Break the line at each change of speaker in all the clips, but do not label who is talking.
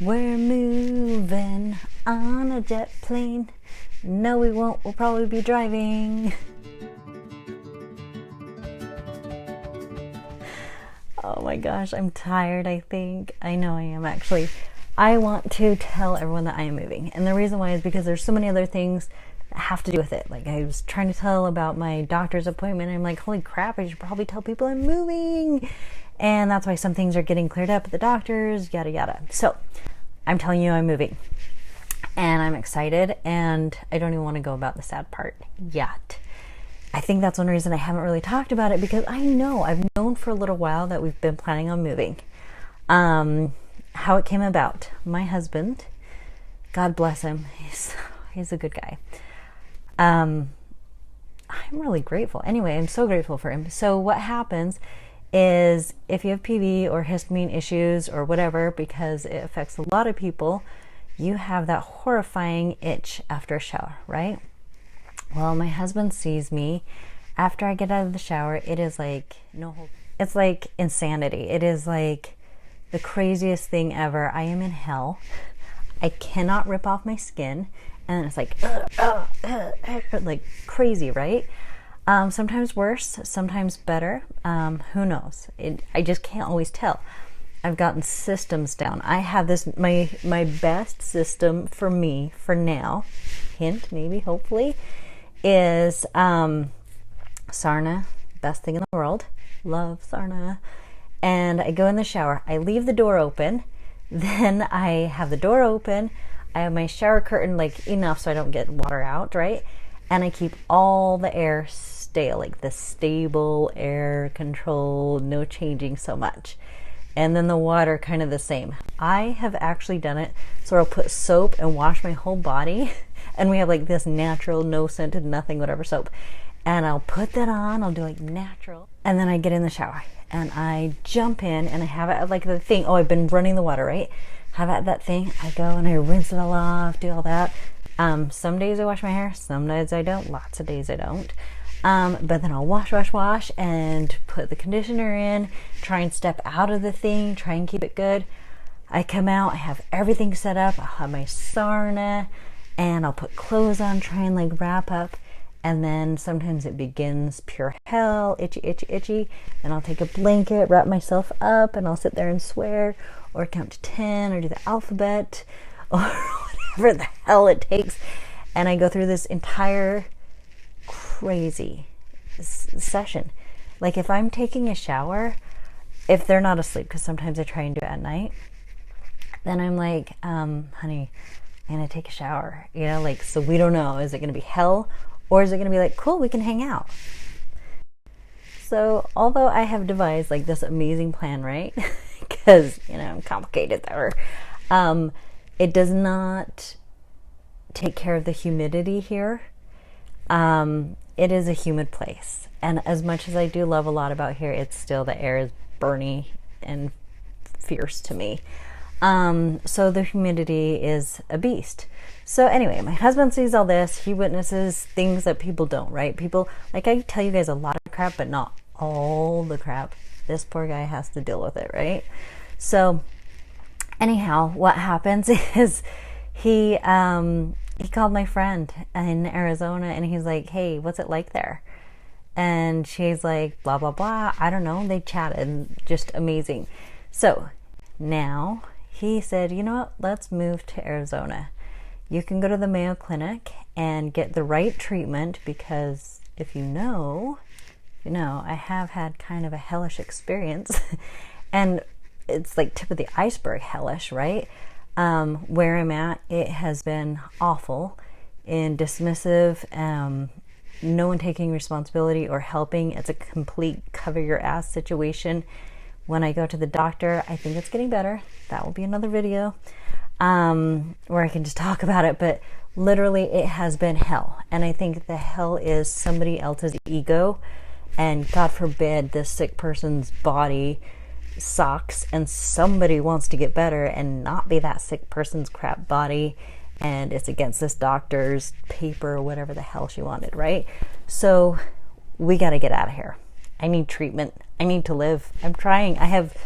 We're moving on a jet plane. No, we won't. We'll probably be driving. Oh my gosh, I'm tired, I think. I know I am, actually. I want to tell everyone that I am moving. And the reason why is because there's so many other things that have to do with it. Like, I was trying to tell about my doctor's appointment, and I'm like, holy crap, I should probably tell people I'm moving. And that's why some things are getting cleared up at the doctor's, yada yada. So, I'm telling you I'm moving. And I'm excited, and I don't even want to go about the sad part yet. I think that's one reason I haven't really talked about it, because I know, I've known for a little while that we've been planning on moving. How it came about. My husband, God bless him, he's a good guy. I'm really grateful. Anyway, I'm so grateful for him. So what happens is if you have PV or histamine issues or whatever, because it affects a lot of people, you have that horrifying itch after a shower, right? Well, my husband sees me after I get out of the shower. It is like, it's like insanity. It is like the craziest thing ever. I am in hell. I cannot rip off my skin. And it's like, like crazy, right? Sometimes worse, sometimes better. Who knows? I just can't always tell. I've gotten systems down. I have this, my best system for me, for now, hint, maybe, hopefully, is sauna, best thing in the world. Love sauna. And I go in the shower. I leave the door open. Then I have the door open. I have my shower curtain like enough so I don't get water out, right? And I keep all the air stale, like the stable air control, no changing so much. And then the water kind of the same. I have actually done it so I'll put soap and wash my whole body. And we have like this natural, no scented, nothing, whatever soap. And I'll put that on, I'll do like natural. And then I get in the shower and I jump in and I have it at like the thing. Oh, I've been running the water, right? Have at that thing. I go and I rinse it all off, do all that. Some days I wash my hair, some days I don't. Lots of days I don't. But then I'll wash and put the conditioner in, try and step out of the thing, try and keep it good. I come out, I have everything set up. I'll have my sauna and I'll put clothes on, try and like wrap up. And then sometimes it begins pure hell, itchy, itchy, itchy. And I'll take a blanket, wrap myself up, and I'll sit there and swear or count to 10 or do the alphabet or whatever the hell it takes. And I go through this entire crazy session. Like if I'm taking a shower, if they're not asleep, because sometimes I try and do it at night, then I'm like, honey, I'm gonna take a shower, you know, like, so we don't know, is it gonna be hell or is it gonna be like, cool, we can hang out? So although I have devised like this amazing plan, right? Because, you know, I'm complicated there, it does not take care of the humidity here. It is a humid place, and as much as I do love a lot about here, it's still, the air is burny and fierce to me. So the humidity is a beast. So anyway, my husband sees all this. He witnesses things that people don't, right? People, like, I tell you guys a lot of crap, but not all the crap. This poor guy has to deal with it, right? So anyhow, what happens is he called my friend in Arizona and he's like, hey, what's it like there? And she's like, blah, blah, blah. I don't know. They chatted. Just amazing. So now he said, you know what? Let's move to Arizona. You can go to the Mayo Clinic and get the right treatment, because if you know, I have had kind of a hellish experience and it's like tip of the iceberg hellish, right? Where I'm at, it has been awful and dismissive, no one taking responsibility or helping. It's a complete cover your ass situation. When I go to the doctor, I think it's getting better. That will be another video where I can just talk about it, but literally it has been hell. And I think the hell is somebody else's ego, and God forbid this sick person's body sucks and somebody wants to get better and not be that sick person's crap body, and it's against this doctor's paper or whatever the hell she wanted, right? So we got to get out of here. I need treatment. I need to live. I'm trying. I have,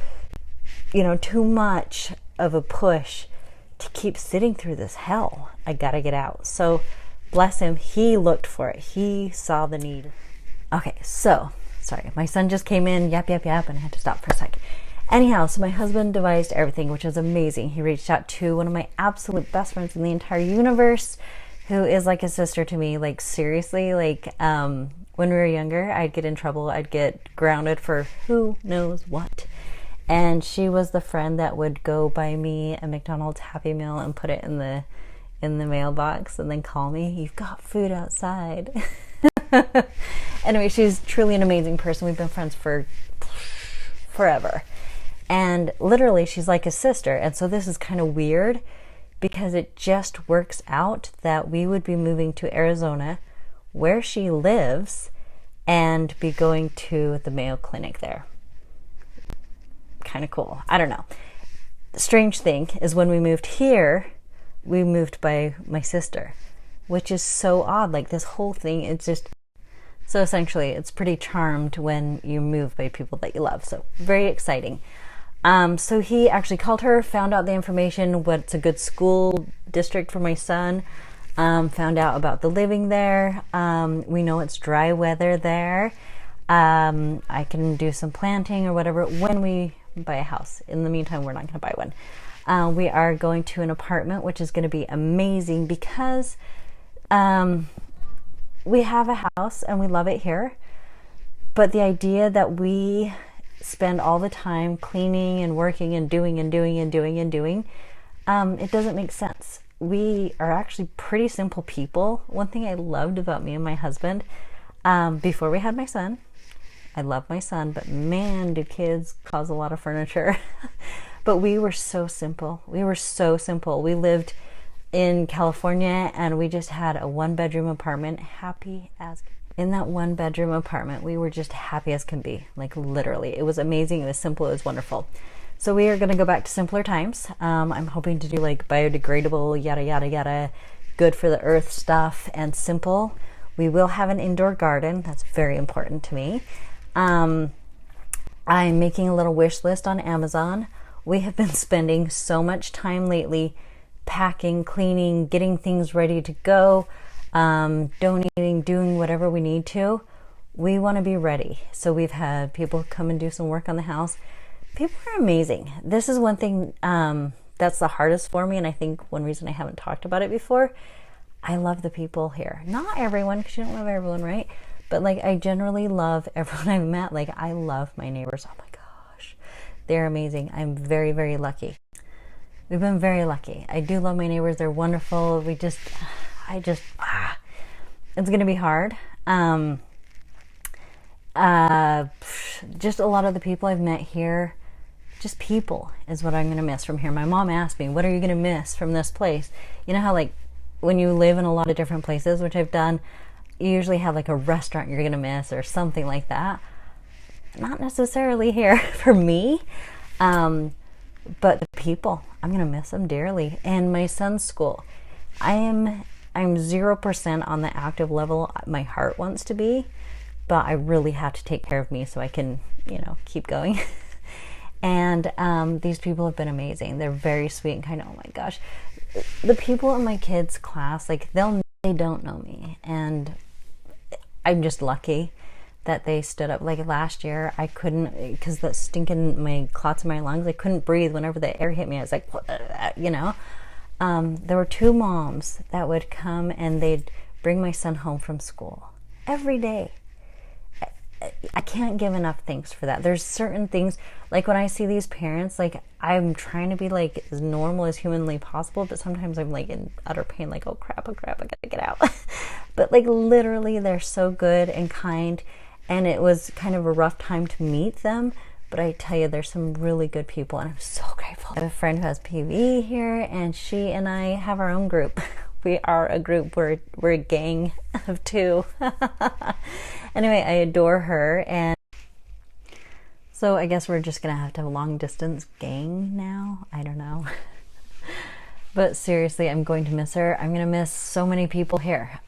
too much of a push to keep sitting through this hell. I gotta get out. So bless him, he looked for it. He saw the need. Okay, so sorry, my son just came in, yap, and I had to stop for a sec. Anyhow, so my husband devised everything, which is amazing. He reached out to one of my absolute best friends in the entire universe, who is like a sister to me. Like, seriously, like, when we were younger, I'd get in trouble. I'd get grounded for who knows what. And she was the friend that would go buy me a McDonald's Happy Meal and put it in the mailbox and then call me, "You've got food outside." Anyway, she's truly an amazing person. We've been friends for forever. And literally, she's like a sister. And so this is kind of weird because it just works out that we would be moving to Arizona, where she lives, and be going to the Mayo Clinic there. Kind of cool. I don't know. The strange thing is when we moved here, we moved by my sister, which is so odd. Like, this whole thing, it's just... So essentially, it's pretty charmed when you move by people that you love. So very exciting. So he actually called her, found out the information, what's a good school district for my son, found out about the living there. We know it's dry weather there. I can do some planting or whatever when we buy a house. In the meantime, we're not going to buy one. We are going to an apartment, which is going to be amazing because... we have a house and we love it here, but the idea that we spend all the time cleaning and working and doing, it doesn't make sense. We are actually pretty simple people. One thing I loved about me and my husband, before we had my son, I love my son, but man, do kids cause a lot of furniture. But we were so simple. We lived in California, and we just had a 1-bedroom apartment, in that 1-bedroom apartment, we were just happy as can be. Like, literally, it was amazing. It was simple. It was wonderful. So we are going to go back to simpler times. I'm hoping to do like biodegradable, yada, yada, yada, good for the earth stuff and simple. We will have an indoor garden. That's very important to me. I'm making a little wish list on Amazon. We have been spending so much time lately packing, cleaning, getting things ready to go, donating, doing whatever we need to. We want to be ready. So we've had people come and do some work on the house. People are amazing. This is one thing that's the hardest for me, and I think one reason I haven't talked about it before. I love the people here. Not everyone, because you don't love everyone, right? But like, I generally love everyone I've met. Like, I love my neighbors. Oh my gosh, they're amazing. I'm very, very lucky. We've been very lucky. I do love my neighbors. They're wonderful. It's going to be hard. Just a lot of the people I've met here, just people is what I'm going to miss from here. My mom asked me, what are you going to miss from this place? You know how, like, when you live in a lot of different places, which I've done, you usually have like a restaurant you're going to miss or something like that. Not necessarily here for me. But the people, I'm going to miss them dearly. And my son's school, I'm 0% on the active level my heart wants to be, but I really have to take care of me so I can, keep going. And these people have been amazing. They're very sweet and kind of, oh my gosh. The people in my kids' class, like, they don't know me. And I'm just lucky that they stood up. Like, last year, I couldn't, because the stinking, my clots in my lungs, I couldn't breathe whenever the air hit me. I was like, there were 2 moms that would come and they'd bring my son home from school every day. I can't give enough thanks for that. There's certain things, like when I see these parents, like, I'm trying to be like as normal as humanly possible, but sometimes I'm like in utter pain, like, oh crap, I gotta get out. But like, literally, they're so good and kind. And it was kind of a rough time to meet them, but I tell you, there's some really good people, and I'm so grateful. I have a friend who has PV here, and she and I have our own group. We are a group. We're a gang of 2. Anyway, I adore her, and so I guess we're just gonna have to have a long distance gang now. I don't know. But seriously, I'm going to miss her. I'm gonna miss so many people here.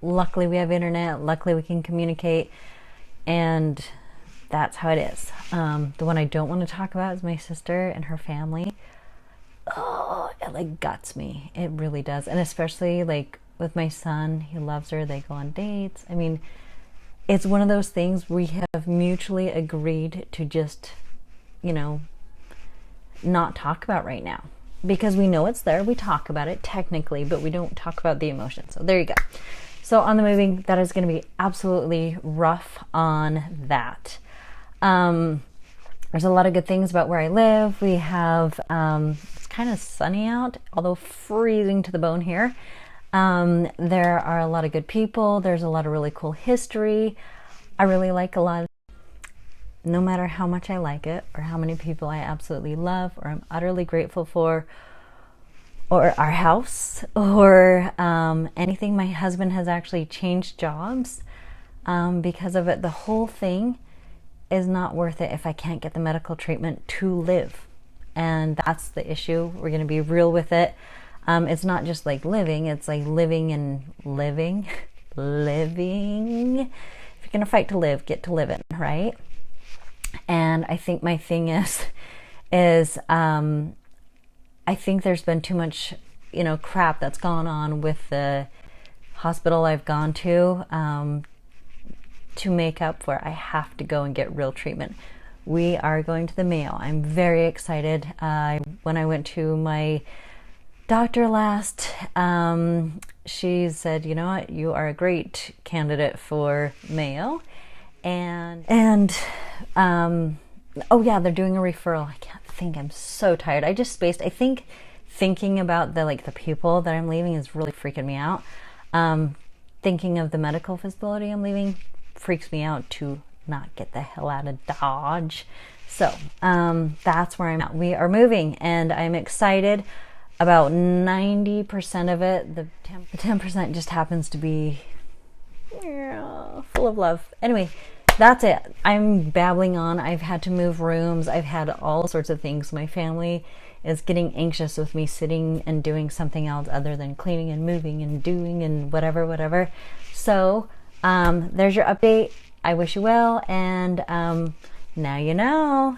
Luckily we have internet. Luckily we can communicate, and that's how it is. The one I don't want to talk about is my sister and her family. Oh, it like guts me. It really does. And especially like with my son, he loves her. They go on dates. I mean, it's one of those things we have mutually agreed to just, you know, not talk about right now, because we know it's there. We talk about it technically, but we don't talk about the emotion. So there you go. So on the moving, that is going to be absolutely rough on that. There's a lot of good things about where I live. We have, it's kind of sunny out, although freezing to the bone here. There are a lot of good people. There's a lot of really cool history. I really like a lot of, no matter how much I like it or how many people I absolutely love or I'm utterly grateful for, or our house, or anything. My husband has actually changed jobs because of it. The whole thing is not worth it if I can't get the medical treatment to live. And that's the issue. We're going to be real with it. It's not just like living, it's like living and living. Living. If you're going to fight to live, get to live it, right? And I think my thing is I think there's been too much, you know, crap that's gone on with the hospital I've gone to make up for. I have to go and get real treatment. We are going to the Mayo. I'm very excited. When I went to my doctor last, she said, you know what, you are a great candidate for Mayo. And oh yeah, they're doing a referral. I can't think, I'm so tired. I just spaced. I think thinking about the people that I'm leaving is really freaking me out. Thinking of the medical facility I'm leaving freaks me out to not get the hell out of Dodge. So that's where I'm at. We are moving and I'm excited. About 90% of it, the 10% just happens to be full of love. Anyway, that's it. I'm babbling on. I've had to move rooms. I've had all sorts of things. My family is getting anxious with me sitting and doing something else other than cleaning and moving and doing and whatever. So there's your update. I wish you well, and now you know.